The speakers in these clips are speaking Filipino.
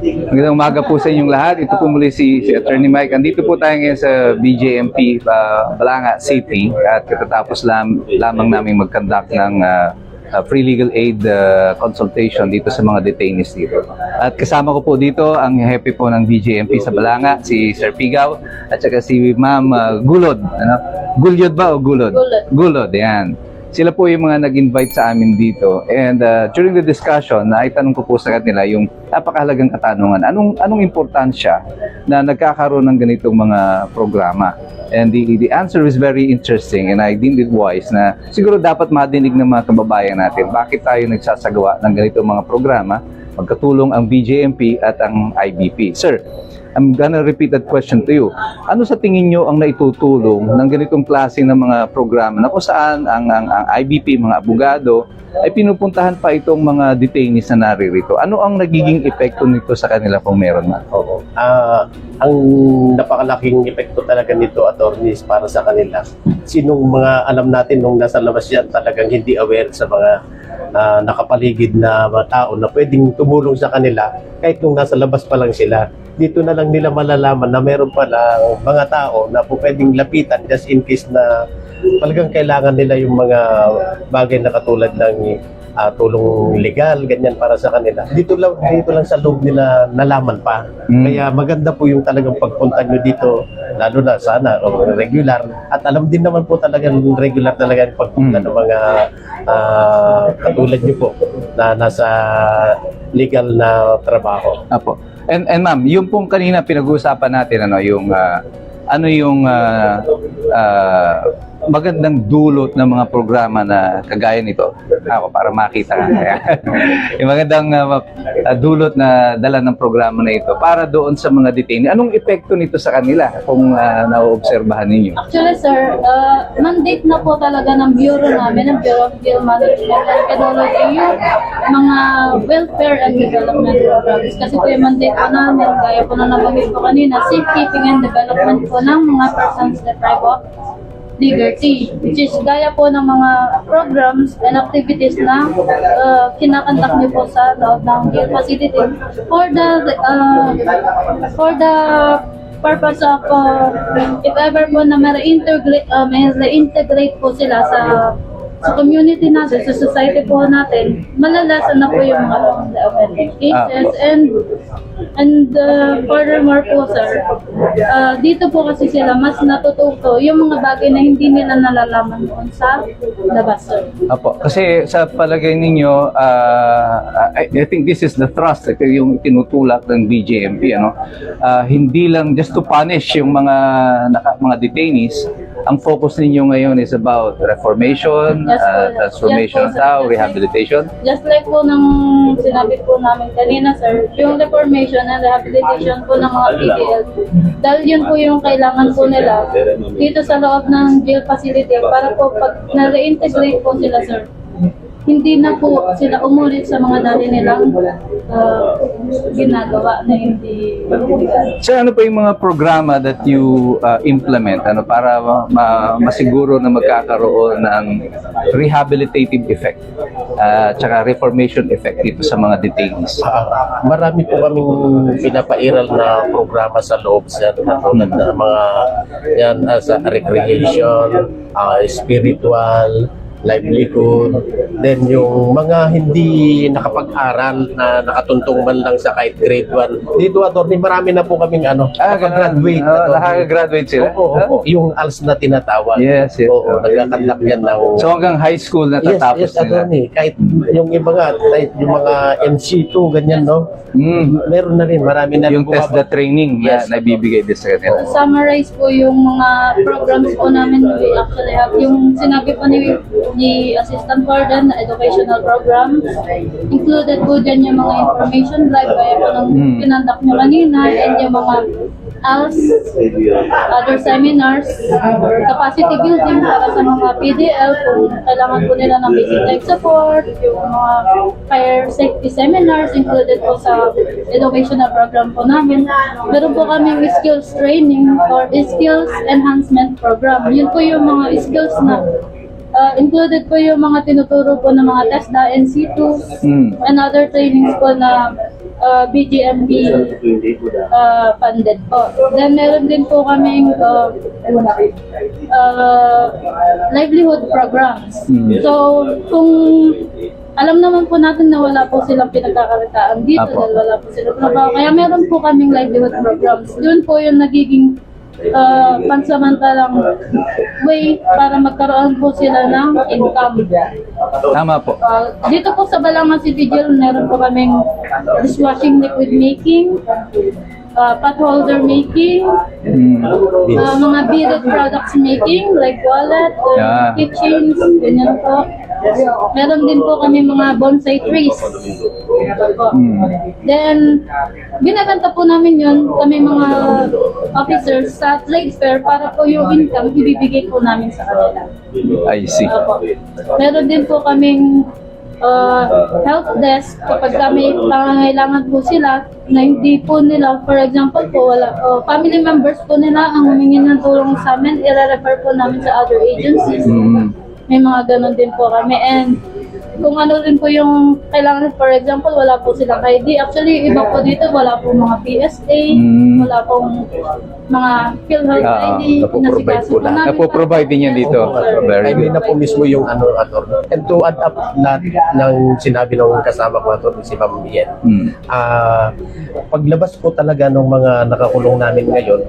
Magandang umaga po sa inyong lahat. Ito po muli si Attorney Mike. Andito po tayo ngayon sa BJMP, Balanga City, at katatapos lamang namin mag-conduct ng free legal aid consultation dito sa mga detainees dito. At kasama ko po dito ang hepe po ng BJMP sa Balanga, si Sir Pigaw, at saka si Ma'am Gulod. Ano? Gulyod ba o Gulod? Gulod. Gulod, yan. Sila po yung mga nag-invite sa amin dito. And during the discussion, naitanong ko po sa kanila yung napakahalagang katanungan. Anong importansya na nagkakaroon ng ganitong mga programa? And the answer is very interesting, and I deemed it wise na siguro dapat madinig ng mga kababayan natin bakit tayo nagsasagawa ng ganitong mga programa, magkatulong ang BJMP at ang IBP. Sir, I'm gonna repeat that question to you. Ano sa tingin nyo ang naitutulong ng ganitong klase ng mga programa na kung saan ang IBP, mga abogado, ay pinupuntahan pa itong mga detainees na naririto? Ano ang nagiging epekto nito sa kanila kung meron na? Oo. Ang napakalaking epekto talaga nito, attorneys, para sa kanila. Sinong mga alam natin nung nasa labas yan talagang hindi aware sa mga nakapaligid na mga tao na pwedeng tumulong sa kanila kahit nung nasa labas pa lang sila. Dito na lang nila malalaman na meron pala mga tao na po pwedeng lapitan just in case na talagang kailangan nila yung mga bagay na katulad ng tulong legal, ganyan para sa kanila. Dito lang sa loob nila nalaman pa. Kaya maganda po yung talagang pagpunta nyo dito, lalo na sana regular. At alam din naman po talagang regular talaga yung pagpunta ng mga katulad nyo po na nasa legal na trabaho. Apo. And ma'am, yung pong kanina pinag-uusapan natin yung magandang dulot ng mga programa na kagaya nito. Ako, para makita ka. Yung magandang dulot na dala ng programa na ito para doon sa mga detainee. Anong epekto nito sa kanila kung naoobserbahan ninyo? Actually, sir, mandate na po talaga ng bureau namin, ng Bureau of Jail Management and Penology, yung mga welfare and development programs. Kasi po yung mandate po namin, gaya po na nabanggit ko kanina, safekeeping and development po ng mga persons deprived of liberty, which is gaya po ng mga programs and activities na kinakandak niyo po sa loob ng jail facility for the purpose of if ever po na ma-integrate po sila sa community natin, sa society po natin, malalasan na po yung mga offending cases. And furthermore po, sir, dito po kasi sila mas natututo yung mga bagay na hindi nila nalalaman doon sa labas, sir. Apo, kasi sa palagay ninyo, I think this is the thrust, ito yung tinutulak ng BJMP, ano? Hindi lang just to punish yung mga detainees. Ang focus ninyo ngayon is about reformation, transformation ng tao, rehabilitation. Just like po ng sinabi po namin kanina, sir, yung reformation and rehabilitation po ng mga PDL, dahil yun po yung kailangan po nila dito sa loob ng jail facility para po pag na-reintegrate po sila, sir, hindi na po sila umulit sa mga dati nilang ginagawa na hindi. Sir, ano pa yung mga programa that you implement para masiguro na magkakaroon ng rehabilitative effect tsaka reformation effect dito sa mga detainees? Marami po kaming pinapairal na programa sa loob sa katulad na mga yan, sa recreation, spiritual, livelihood, then yung mga hindi nakapag-aral na nakatuntong man lang sa kahit grade 1. Dito, attorney, marami na po kaming nakapag-graduate. Nakaka-graduate sila? Opo. Yung ALS na tinatawag. Yes. Oo, nagkakandak yan ng... So hanggang high school na tatapos yes, nila? Attorney. Kahit yung iba nga, kahit yung mga MC2, ganyan, no? Meron na rin, marami na yung rin test the training Yes, na ibibigay din sa kanila. Summarize po yung mga programs po namin. We actually have yung sinabi po ni Assistant Warden na educational programs. Included po dyan yung mga information drive kaya po ng pinandak nyo kanina, and yung mga ALS, other seminars, capacity building para sa mga PDL kung kailangan po nila ng basic life support, yung mga fire safety seminars included po sa educational program po namin. Meron po kami skills training or skills enhancement program. Yun po yung mga skills na Included po yung mga tinuturo po ng mga TESDA, NC2, and other trainings po na BGMP funded po. Then meron din po kaming livelihood programs. So, kung alam naman po natin na wala po silang pinagkakaritaan dito Apo. dahil wala po silang trabaho. Kaya meron po kaming livelihood programs. Doon po yung nagiging pansamantalang way para magkaroon po sila ng income. Tama po. Dito po sa Balanga City Jail, meron po kaming dishwashing liquid making, pot holder making, mga beaded products making like wallet, Yeah. keychains, ganyan po. Meron din po kami mga bonsai trees. Then, binabenta po namin yun, kami mga officers sa trade fair para po yung income ibibigay po namin sa kanila. I see. Opo. Meron din po kaming health desk kapag kami pangangailangan po sila na hindi po nila, for example po, family members po nila ang humingi ng tulong sa amin, i-refer po namin sa other agencies. May mga ganun din po kami. And kung ano rin po yung kailangan, for example, wala po silang ID. Actually, iba po dito, wala po mga PSA, wala pong mga PhilHealth ID. napoprovide po lahat. Napoprovide din yan dito. Very Hindi good. na po mismo yung attorney. And to add up lahat ng sinabi ng kasama ko attorney si Ma'am Yen, paglabas po talaga ng mga nakakulong namin ngayon,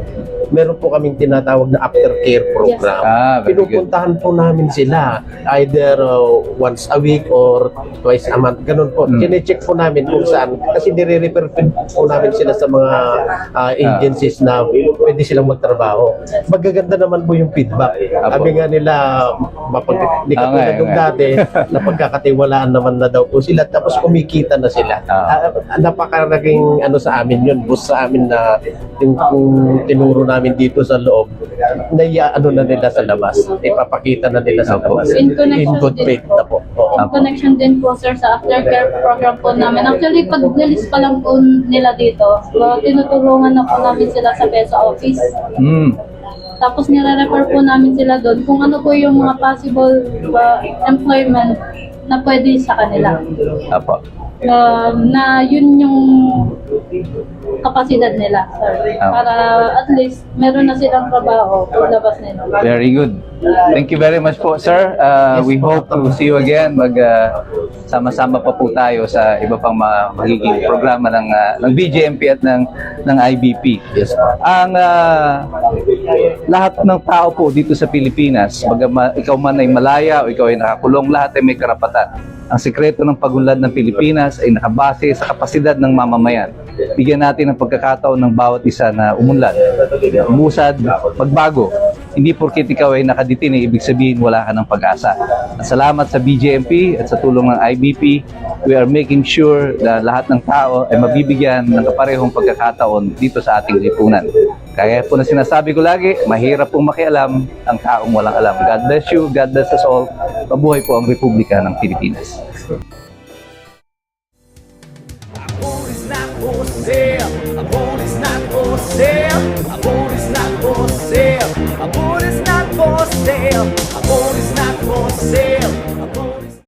meron po kaming tinatawag na aftercare program. Very good. Pinupuntahan po namin sila either once a week or twice a month. Ganun po. Kine-check po namin kung saan kasi nire-refer po namin sila sa mga agencies na pwede silang magtrabaho. Magaganda naman po yung feedback. Sabi nga nila, hindi katulad yung dati, na pagkakatiwalaan naman na daw po sila, tapos kumikita na sila. Napakaraging ano sa amin yun, boost sa amin na yung tinuro namin dito sa loob, na ano na nila sa labas. Ipapakita na nila sa labas. In connection In good din. faith na po. Oo. In connection din po, sir, sa aftercare program po namin. Actually, pag nilis pa lang po nila dito, tinutulungan na po namin sila sa PESA office. Tapos nire-refer po namin sila doon kung ano po yung mga possible employment na pwede sa kanila. Apo. Na yun yung kapasidad nila, sir. Para at least meron na silang trabaho paglabas nila. Very good. Thank you very much po, sir. We hope to see you again. Sama-sama pa po tayo sa iba pang magiging programa ng BGMP at ng IBP. Yes po. Ang lahat ng tao po dito sa Pilipinas, ikaw man ay malaya o ikaw ay nakakulong, lahat ay may karapatan. Ang sekreto ng pagunlad ng Pilipinas ay nakabase sa kapasidad ng mamamayan. Bigyan natin ng pagkakataon ng bawat isa na umunlad, umusad, magbago. Hindi porkit ikaw ay nakaditin, ibig sabihin wala ka ng pag-asa. At salamat sa BGMP at sa tulong ng IBP, we are making sure na lahat ng tao ay mabibigyan ng kaparehong pagkakataon dito sa ating lipunan. Kaya po na sinasabi ko lagi, mahirap pong makialam ang taong walang alam. God bless you, God bless us all. Mabuhay po ang Republika ng Pilipinas. Abon is not for sale. Abon is not for sale. Abon is not for sale. Abon is not for sale.